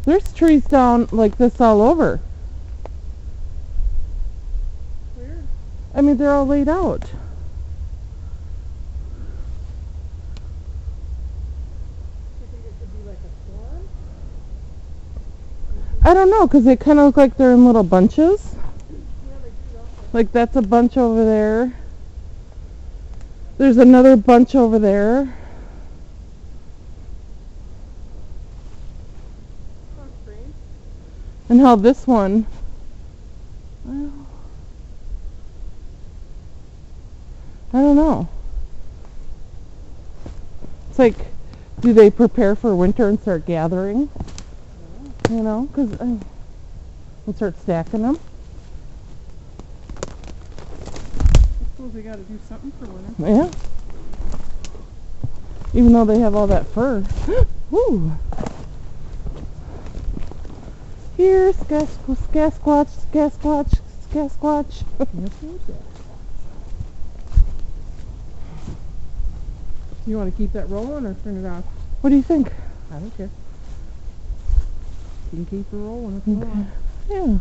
There's trees down like this all over. Where? I mean, they're all laid out. Do you think it could be like a storm? I don't know, because they kind of look like they're in little bunches. Yeah, they do, don't they? Like that's a bunch over there. There's another bunch over there. Sounds strange. And how this one, well, I don't know. It's like, do they prepare for winter and start gathering? You know, because and start stacking them. I suppose they gotta do something for winter. Yeah. Even though they have all that fur. Woo. Here, Sasquatch, Sasquatch, Sasquatch. You want to keep that rolling or turn it off? What do you think? I don't care. You can keep it rolling if you want. Yeah.